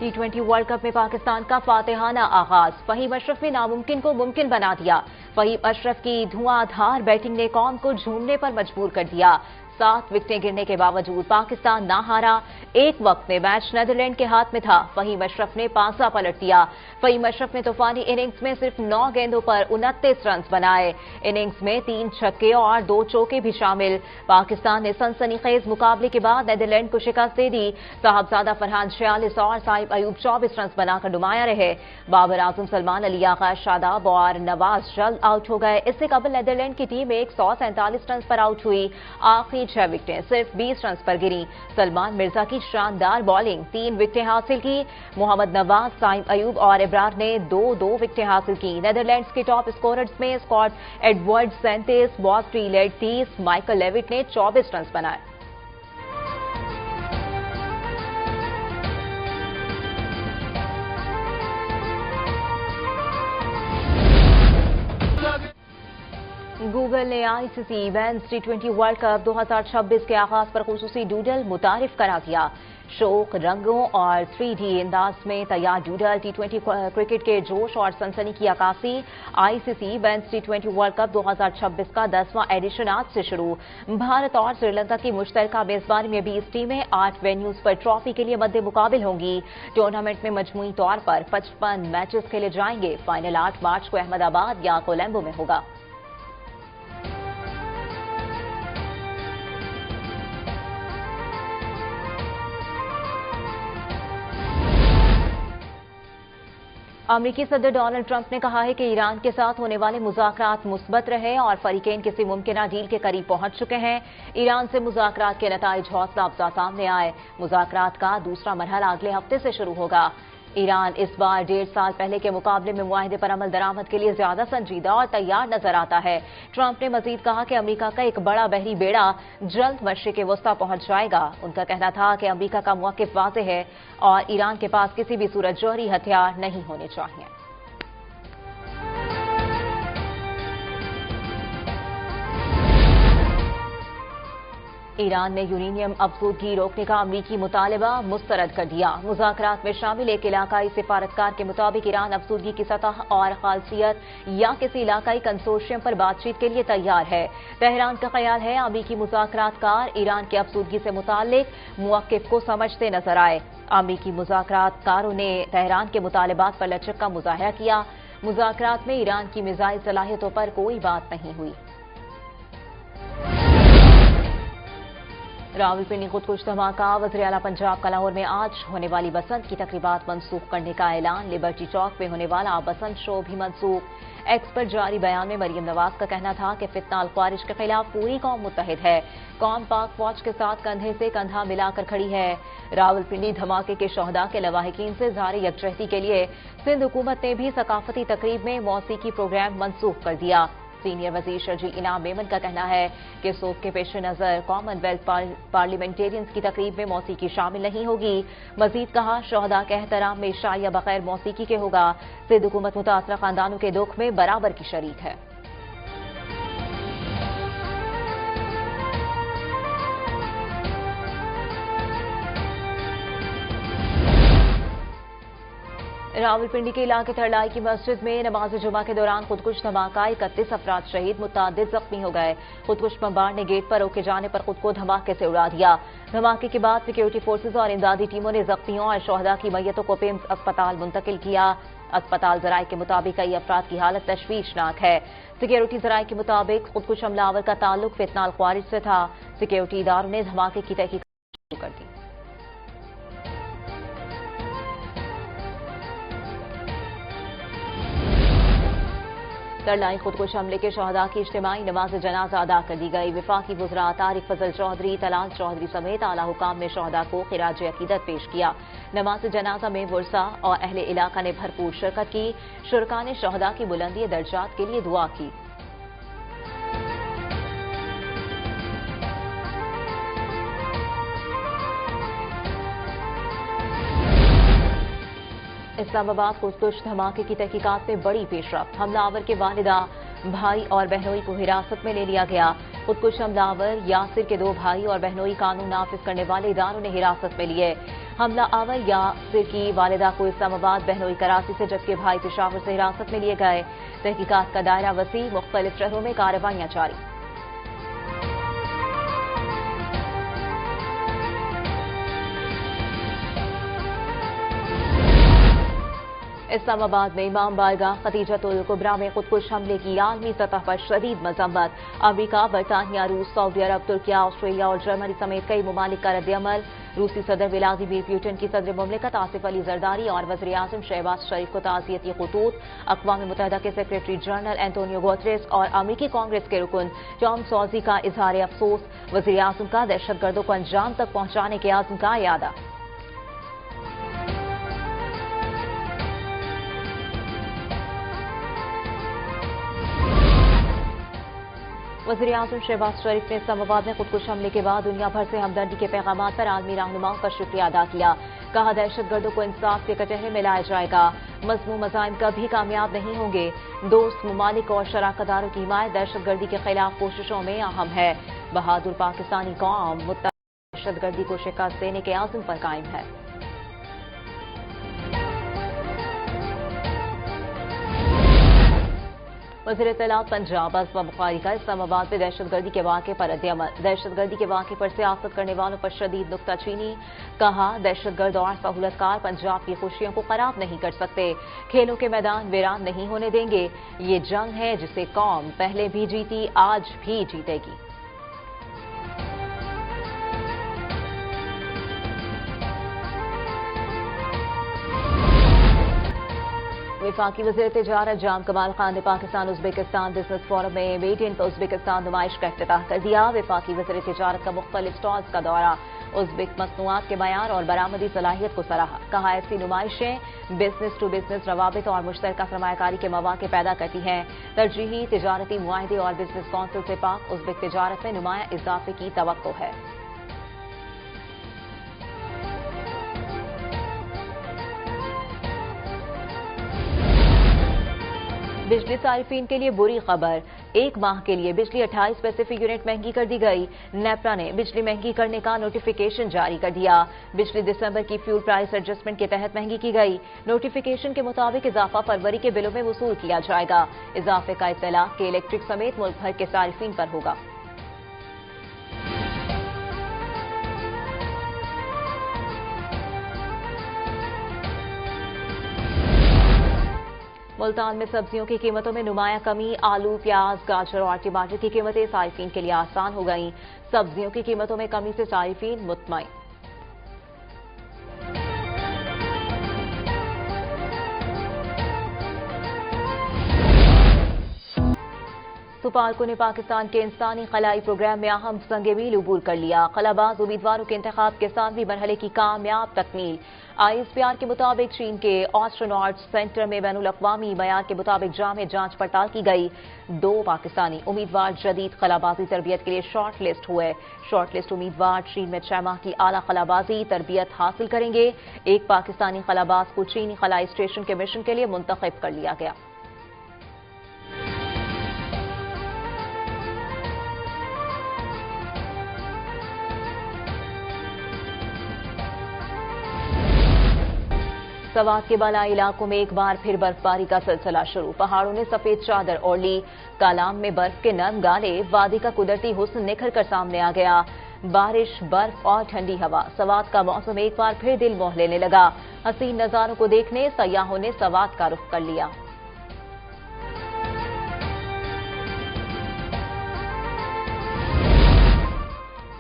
टी20 world cup में पाकिस्तान का फातिहाना आगाज। फहीम अशरफ ने नामुमकिन को मुमकिन बना दिया। फहीम अशरफ की धुआंधार बैटिंग ने कौम को झूमने पर मजबूर कर दिया। 7 विकेटें गिरने के बावजूद पाकिस्तान ना हारा। एक वक्त में मैच नीदरलैंड के हाथ में था। फहीम अशरफ ने पासा पलट दिया। फहीम अशरफ ने तूफानी इनिंग्स में सिर्फ 9 गेंदों पर 29 रन बनाए। इनिंग्स में 3 छक्के और 2 चौके भी शामिल। पाकिस्तान ने सनसनीखेज मुकाबले के बाद नीदरलैंड को शिकस्त दे दी। साहबजादा फरहान 46 और साहिब अयूब 24 रन बनाकर नुमाया रहे। बाबर आजम, सलमान अली आगा, शादाब और नवाज जल्द आउट हो गए। इससे कबल नीदरलैंड की टीम 147 रन पर आउट हुई। आखिरी 6 विकेटें सिर्फ 20 रन पर गिरी। सलमान मिर्जा की शानदार बॉलिंग, 3 विकेटें हासिल की। मोहम्मद नवाज, साइम अयूब और इब्रार ने 2-2 विकेटें हासिल की। नीदरलैंड्स के टॉप स्कोरर्स में स्कॉट एडवर्ड 37, बॉब ट्रीलेट 30, माइकल लेविट ने 24 रन बनाए। गूगल ने आईसीसी मेंस टी20 वर्ल्ड कप 2026 के आगाज पर खुसूसी डूडल मुतारिफ करा दिया। शौक, रंगों और 3D अंदाज में तैयार डूडल टी20 क्रिकेट के जोश और सनसनी की अक्कासी। आईसीसी मेंस टी20 वर्ल्ड कप 2026 का 10वां एडिशन आज से शुरू। भारत और श्रीलंका की मुश्तरका मेजबानी में 20 टीमें 8 वेन्यूज पर ट्रॉफी के लिए मद्दे मुकाबिल होंगी। टूर्नामेंट में मजमूई तौर पर 55 मैचेस खेले जाएंगे। फाइनल 8 मार्च को अहमदाबाद या कोलंबो में होगा। अमेरिकी सदर डोनाल्ड ट्रंप ने कहा है कि ईरान के साथ होने वाले मुज़ाकरात मुस्बत रहे और फरीकैन किसी मुमकिन डील के करीब पहुंच चुके हैं। ईरान से मुज़ाकरात के नताइज हौसला अफजा सामने आए। मुज़ाकरात का दूसरा मरहला अगले हफ्ते से शुरू होगा। ईरान इस बार 1.5 साल पहले के मुकाबले में मुआहिदे पर अमल दरामद के लिए ज्यादा संजीदा और तैयार नजर आता है। ट्रंप ने मजीद कहा कि अमेरिका का एक बड़ा बहरी बेड़ा जल्द मशरिक वस्ता पहुंच जाएगा। उनका कहना था कि अमेरिका का मौक़िफ़ वाज़ेह है और ईरान के पास किसी भी सूरत जौहरी हथियार नहीं होने चाहिए। ईरान ने यूरेनियम अफजूदगी रोकने का अमरीकी मुतालबा मुस्तरद कर दिया। मुज़ाकरात में शामिल एक इलाकाई सिफारतकार के मुताबिक ईरान अफजूदगी की सतह और खासियत या किसी इलाकाई कंसोर्शियम पर बातचीत के लिए तैयार है। तेहरान का ख्याल है अमरीकी मुज़ाकरातकार ईरान की अफजूदगी से मुताल्लिक मौक़िफ़ को समझते नजर आए। अमरीकी मुज़ाकरातकारों ने तेहरान के मुतालबात पर लचक का मुज़ाहरा किया। मुज़ाकरात में ईरान की मिसाइल सलाहियतों पर कोई बात नहीं हुई। रावलपिंडी खुदकुश धमाका। वज़ीर आला पंजाब का लाहौर में आज होने वाली बसंत की तकरीबात मनसूख करने का ऐलान। लिबर्टी चौक में होने वाला बसंत शो भी मनसूख। एक्स पर जारी बयान में मरियम नवाज का कहना था कि फितना अल ख्वारिज के खिलाफ पूरी कौम मुत्तहिद है। कौम पाक फौज के साथ कंधे से कंधा मिलाकर खड़ी है। रावलपिंडी धमाके के शोहदा के लवाहिकीन से जारी यकजहती के लिए सिंध हुकूमत ने भी सकाफती तकरीब में मौसीकी प्रोग्राम मनसूख कर दिया। सीनियर वजीर शर्जील इनाम मेमन का कहना है कि सोग के पेश नजर कॉमनवेल्थ पार्लियामेंटेरियंस की तकरीब में मौसीकी शामिल नहीं होगी। मजीद कहा शोहदा के एहतराम में शाया बगैर मौसीकी के होगा। सिंध हुकूमत मुतासरा खानदानों के दुख में बराबर की शरीक है। रावलपिंडी के इलाके थरलाई की मस्जिद में नमाज जुमा के दौरान खुदकुश धमाका। 31 अफराद शहीद, मुतादिद जख्मी हो गए। खुदकुश बमबार ने गेट पर रोके जाने पर खुद को धमाके से उड़ा दिया। धमाके के बाद सिक्योरिटी फोर्सेज और इमदादी टीमों ने जख्मियों और शोहदा की मैयतों को पिम्स अस्पताल मुंतकिल किया। अस्पताल जराये के मुताबिक कई अफराद की हालत तशवीशनाक है। सिक्योरिटी जराये के मुताबिक खुदकुश हमलावर का ताल्लुक फितना अल ख्वारिज से था। सिक्योरिटी इदारों ने धमाके की तहकीकात शुरू कर दी। तरलाई खुदकुश हमले के शहदा की इज्तिमाई नमाज जनाजा अदा कर दी गई। विफाकी वज़रा तारिक फजल चौधरी, तलाल चौधरी समेत आला हुकाम ने शहदा को खिराज अकीदत पेश किया। नमाज जनाजा में वर्सा और अहले इलाका ने भरपूर शिरकत की। शुरका ने शहदा की बुलंदी दर्जात के लिए दुआ की। इस्लामाबाद खुदकुश धमाके की तहकीकात में बड़ी पेशरफ्त। हमलावर के वालिदा, भाई और बहनोई को हिरासत में ले लिया गया। खुदकुश हमलावर यासिर के 2 भाई और बहनोई कानून नाफिज करने वाले इदारों ने हिरासत में लिए। हमला आवर यासिर की वालिदा को इस्लामाबाद, बहनोई कराची से जबकि भाई पेशावर से हिरासत में लिए गए। तहकीकात का दायरा वसी, मुख्तलिफ शहरों में कार्रवाइयां जारी। इस्लामाबाद में इमाम बारगाह खदीजतुल कुबरा में खुदकुश हमले की आलमी सतह पर शदीद मजम्मत। अमरीका, बरतानिया, रूस, सऊदी अरब, तुर्किया, ऑस्ट्रेलिया और जर्मनी समेत कई ममालिक का रद्द-ए-अमल। रूसी सदर व्लादिमीर पुतिन की सदर मुमलिकत आसिफ अली जरदारी और वज़ीर आज़म शहबाज शरीफ को ताज़ियती खतूत। अक़वाम मुत्तहिदा के सेक्रेटरी जनरल एंटोनियो गुतेरेस और अमरीकी कांग्रेस के रुकन टॉम सॉजी का इजहार अफसोस। वज़ीर आज़म का दहशतगर्दों को अंजाम तक पहुंचाने के आज़म का इयादा। वज़ीर आज़म शहबाज शरीफ ने इस्लामाबाद में खुदकुश हमले के बाद दुनिया भर से हमदर्दी के पैगामात पर आलमी रहनुमाओं का शुक्रिया अदा किया। कहा, दहशतगर्दों को इंसाफ के कटहरे में लाया जाएगा। मज़मूम मज़ाइम कभी कामयाब नहीं होंगे। दोस्त ममालिक और शराकतदारों की हिमायत दहशतगर्दी के खिलाफ कोशिशों में अहम है। बहादुर पाकिस्तानी कौम मुत्तहद दहशतगर्दी को शिकस्त देने के आज़म पर कायम है। वज़ीर इत्तलात पंजाब असमा बुखारी का इस्लामाबाद में दहशतगर्दी के वाक़े पर रद्द-ए-अमल। दहशतगर्दी के वाक़े पर सियासत करने वालों पर शदीद नुक्ताचीनी। कहा, दहशतगर्द और सहूलतकार पंजाब की खुशियों को खराब नहीं कर सकते। खेलों के मैदान वीरान नहीं होने देंगे। ये जंग है जिसे कौम पहले भी जीती, आज भी जीतेगी। वफाकी वज़ीर तिजारत जाम कमाल खान ने पाकिस्तान उज़्बेकिस्तान बिजनेस फोरम में मेड इन उज़्बेकिस्तान नुमाइश का इफ्तिताह कर दिया। वफाकी वज़ीर तिजारत का मुख्तलिफ स्टॉल्स का दौरा, उज़्बेक मसनूआत के मयार और बरामदी सलाहियत को सराहा। कहा, ऐसी नुमाइशें बिजनेस टू बिजनेस रवाबित और मुश्तरका सरमायाकारी के मौके पैदा करती हैं। तरजीही तिजारती मुआहदे और बिजनेस कौंसिल से पाक उज़्बेक तिजारत में नुमाया इजाफे की तवक्को है। बिजली सारिफीन के लिए बुरी खबर, 1 माह के लिए बिजली 28 पैसे फी यूनिट महंगी कर दी गई। नेपरा ने बिजली महंगी करने का नोटिफिकेशन जारी कर दिया। बिजली दिसंबर की फ्यूल प्राइस एडजस्टमेंट के तहत महंगी की गई। नोटिफिकेशन के मुताबिक इजाफा फरवरी के बिलों में वसूल किया जाएगा। इजाफे का इत्तला के इलेक्ट्रिक समेत मुल्क भर के सारिफीन पर होगा। मुल्तान में सब्जियों की कीमतों में नुमाया कमी। आलू, प्याज, गाजर और टमाटर की कीमतें सारिफीन के लिए आसान हो गईं। सब्जियों की कीमतों में कमी से सारिफीन मुतमईन। सुपारको ने पाकिस्तान के इंसानी खलाई प्रोग्राम में अहम संग-ए-मील अबूर कर लिया। खलाबाज उम्मीदवारों के इंतखाब के 7वीं मरहले की कामयाब तकमील। ISPR के मुताबिक चीन के एस्ट्रोनॉट्स सेंटर में बैनुल-अक़वामी मयार के मुताबिक जामे जांच पड़ताल की गई। 2 पाकिस्तानी उम्मीदवार जदीद खलाबाजी तरबियत के लिए शॉर्ट लिस्ट हुए। शॉर्ट लिस्ट उम्मीदवार चीन में 6 माह की आला खलाबाजी तरबियत हासिल करेंगे। 1 पाकिस्तानी खलाबाज को चीनी खलाई स्टेशन के मिशन के लिए मुंतखब कर लिया गया। सवात के बालाई इलाकों में एक बार फिर बर्फबारी का सिलसिला शुरू। पहाड़ों ने सफेद चादर ओढ़ ली। कालाम में बर्फ के नरम गाले, वादी का कुदरती हुस्न निखर कर सामने आ गया। बारिश, बर्फ और ठंडी हवा, सवात का मौसम एक बार फिर दिल मोह लेने लगा। हसीन नजारों को देखने सयाहों ने सवात का रुख कर लिया।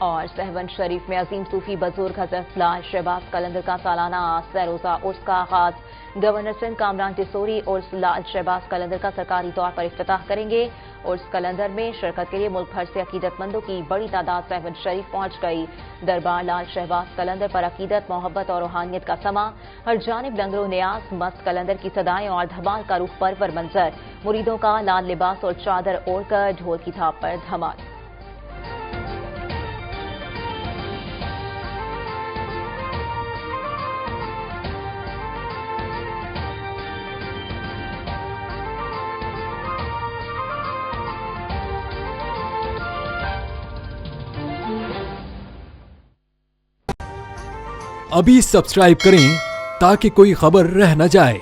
और सहवन शरीफ में अजीम सूफी बुजुर्ग हज़रत लाल शहबाज कलंदर का सालाना सरोजा उर्स का आगाज। गवर्नर सिंध कामरान टिसोरी उर्स लाल शहबाज कलंदर का सरकारी तौर पर इफ्तिताह करेंगे। उर्स कलंदर में शिरकत के लिए मुल्क भर से अकीदतमंदों की बड़ी तादाद सहवन शरीफ पहुंच गई। दरबार लाल शहबाज कलंदर पर अकीदत, मोहब्बत और रूहानियत का समा। हर जानिब लंगरो न्याज, मस्त कलंदर की सदाएं और धमाल का रूह परवर मंजर। मुरीदों का लाल लिबास और चादर ओढ़कर ढोल की थाप पर धमाल। अभी सब्सक्राइब करें ताकि कोई खबर रह न जाए।